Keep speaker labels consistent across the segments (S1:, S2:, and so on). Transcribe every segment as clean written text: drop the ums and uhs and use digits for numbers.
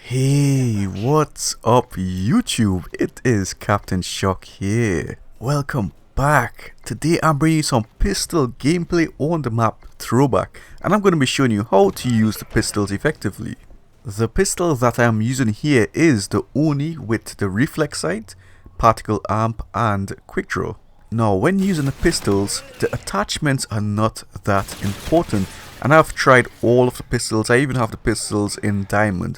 S1: Hey, what's up YouTube? It is Captain Shock here. Welcome back. Today I'm bringing you some pistol gameplay on the map Throwback, and I'm going to be showing you how to use the pistols effectively. The pistol that I am using here is the Oni with the reflex sight, particle amp and quick draw. Now when using the pistols, the attachments are not that important, and I've tried all of the pistols. I even have the pistols in diamond.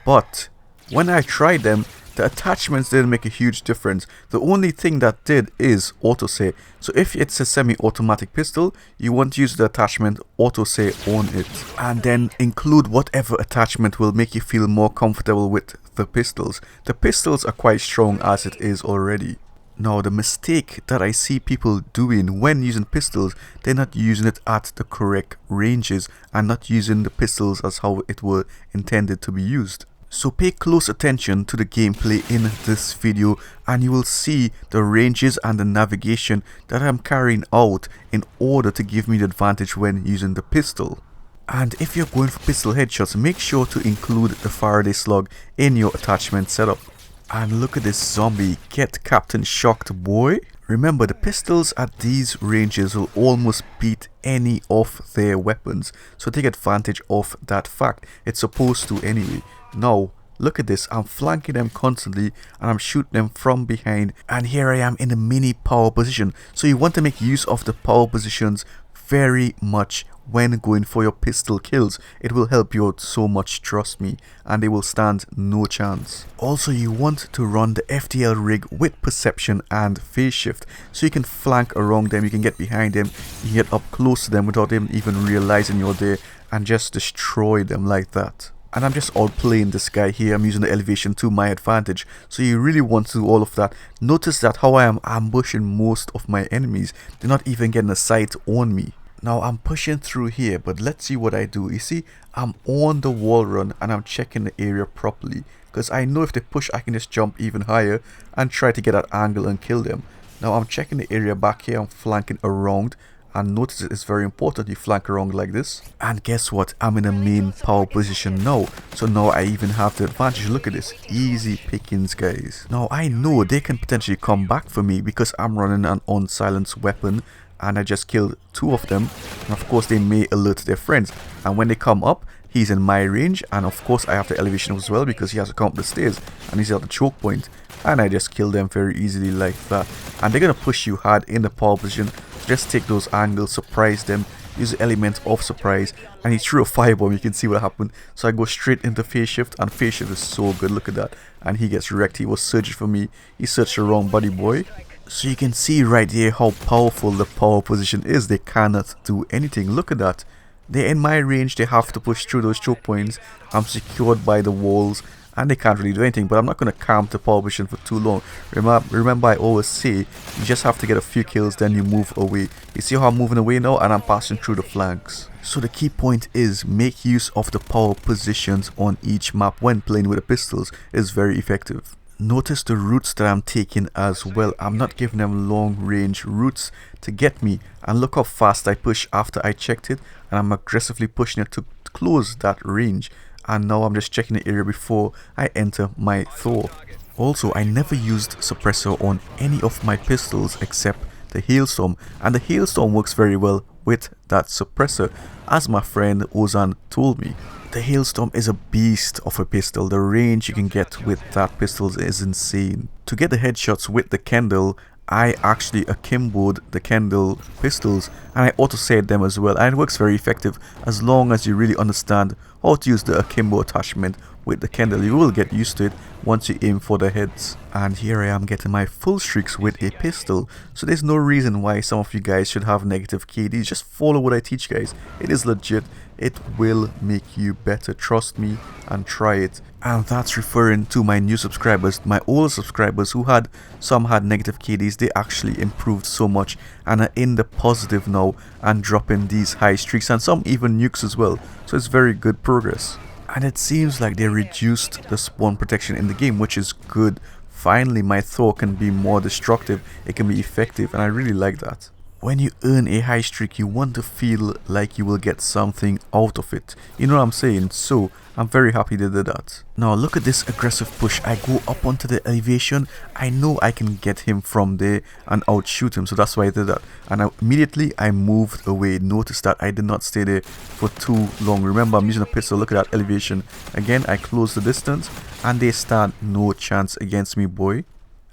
S1: But when I tried them, the attachments didn't make a huge difference. The only thing that did is autosay. So if it's a semi-automatic pistol, you want to use the attachment autosay on it. And then include whatever attachment will make you feel more comfortable with the pistols. The pistols are quite strong as it is already. Now the mistake that I see people doing when using pistols, they're not using it at the correct ranges and not using the pistols as how it were intended to be used. So pay close attention to the gameplay in this video and you will see the ranges and the navigation that I'm carrying out in order to give me the advantage when using the pistol. And if you're going for pistol headshots, make sure to include the Faraday slug in your attachment setup. And look at this zombie, get Captain Shocked boy. Remember, the pistols at these ranges will almost beat any of their weapons, so take advantage of that fact. It's supposed to anyway. Now look at this, I'm flanking them constantly and I'm shooting them from behind, and here I am in a mini power position. So you want to make use of the power positions very much when going for your pistol kills. It will help you out so much, trust me, and they will stand no chance. Also, you want to run the FTL rig with perception and phase shift, so you can flank around them, you can get behind them, you can get up close to them without them even realizing you're there and just destroy them like that. And I'm just outplaying this guy here. I'm using the elevation to my advantage, so you really want to do all of that. Notice that how I am ambushing most of my enemies, they're not even getting a sight on me. Now I'm pushing through here, but let's see what I do. You see, I'm on the wall run and I'm checking the area properly, because I know if they push I can just jump even higher and try to get that angle and kill them. Now I'm checking the area back here, I'm flanking around, and notice it's very important you flank around like this. And guess what, I'm in a main power position now, so now I even have the advantage. Look at this, easy pickings guys. Now I know they can potentially come back for me because I'm running an unsilenced weapon and I just killed two of them, and of course they may alert their friends, and when they come up he's in my range, and of course I have the elevation as well because he has to come up the stairs and he's at the choke point, and I just kill them very easily like that. And they're gonna push you hard in the power position, so just take those angles, surprise them, use the element of surprise. And he threw a firebomb, you can see what happened, so I go straight into phase shift, and phase shift is so good, look at that, and he gets wrecked. He was searching for me, he searched the wrong buddy boy. So you can see right here how powerful the power position is. They cannot do anything. Look at that. They're in my range. They have to push through those choke points. I'm secured by the walls and they can't really do anything. But I'm not going to camp the power position for too long. Remember I always say you just have to get a few kills, then you move away. You see how I'm moving away now and I'm passing through the flanks. So the key point is make use of the power positions on each map when playing with the pistols. Is very effective. Notice the routes that I'm taking as well. I'm not giving them long range routes to get me, and look how fast I push after I checked it, and I'm aggressively pushing it to close that range. And now I'm just checking the area before I enter my Thor. Also, I never used suppressor on any of my pistols except the Hailstorm, and the Hailstorm works very well with that suppressor, as my friend Ozan told me. The Hailstorm is a beast of a pistol. The range you can get with that pistol is insane. To get the headshots with the Kendall, I actually akimboed the Kendall pistols and I auto-saved them as well, and it works very effective as long as you really understand how to use the akimbo attachment with the Kendall. You will get used to it once you aim for the heads. And here I am getting my full streaks with a pistol, so there's no reason why some of you guys should have negative KDs. Just follow what I teach guys, it is legit, it will make you better, trust me and try it. And that's referring to my new subscribers. My older subscribers who had negative KDs, they actually improved so much and are in the positive now and dropping these high streaks, and some even nukes as well, so it's very good progress. And it seems like they reduced the spawn protection in the game, which is good. Finally my Thor can be more destructive, it can be effective, and I really like that. When you earn a high streak, you want to feel like you will get something out of it. You know what I'm saying? So I'm very happy they did that. Now look at this aggressive push. I go up onto the elevation. I know I can get him from there and outshoot him. So that's why I did that. And immediately I moved away. Notice that I did not stay there for too long. Remember, I'm using a pistol. Look at that elevation. Again, I close the distance and they stand no chance against me, boy.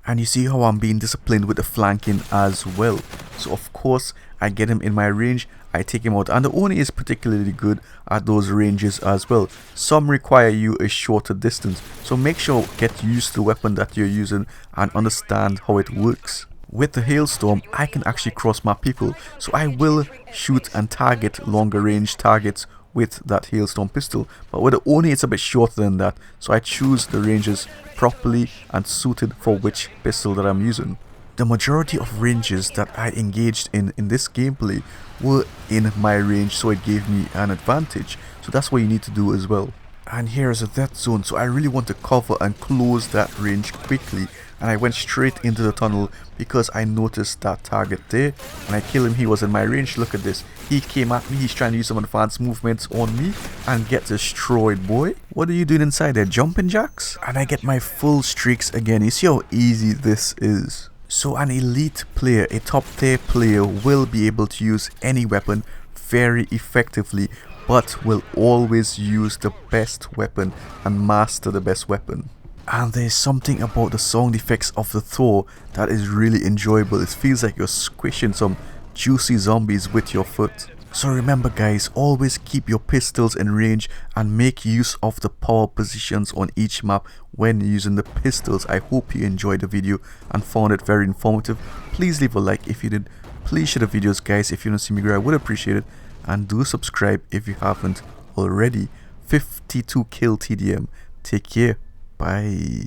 S1: And you see how I'm being disciplined with the flanking as well. So of course I get him in my range, I take him out, and the Oni is particularly good at those ranges as well. Some require you a shorter distance, so make sure get used to the weapon that you're using and understand how it works. With the hailstorm, I can actually cross my people, so I will shoot and target longer range targets with that hailstorm pistol, but with the Oni it's a bit shorter than that, so I choose the ranges properly and suited for which pistol that I'm using. The majority of ranges that I engaged in this gameplay were in my range, so it gave me an advantage. So that's what you need to do as well. And here is a death zone, so I really want to cover and close that range quickly, and I went straight into the tunnel because I noticed that target there and I killed him. He was in my range. Look at this, he came at me, he's trying to use some advanced movements on me and get destroyed, boy. What are you doing inside there, jumping jacks? And I get my full streaks again. You see how easy this is. So an elite player, a top tier player, will be able to use any weapon very effectively, but will always use the best weapon and master the best weapon. And there's something about the sound effects of the Thor that is really enjoyable. It feels like you're squishing some juicy zombies with your foot. So remember guys, always keep your pistols in range and make use of the power positions on each map when using the pistols. I hope you enjoyed the video and found it very informative. Please leave a like if you did. Please share the videos guys if you don't see me grow, I would appreciate it. And do subscribe if you haven't already. 52 kill TDM. Take care. Bye.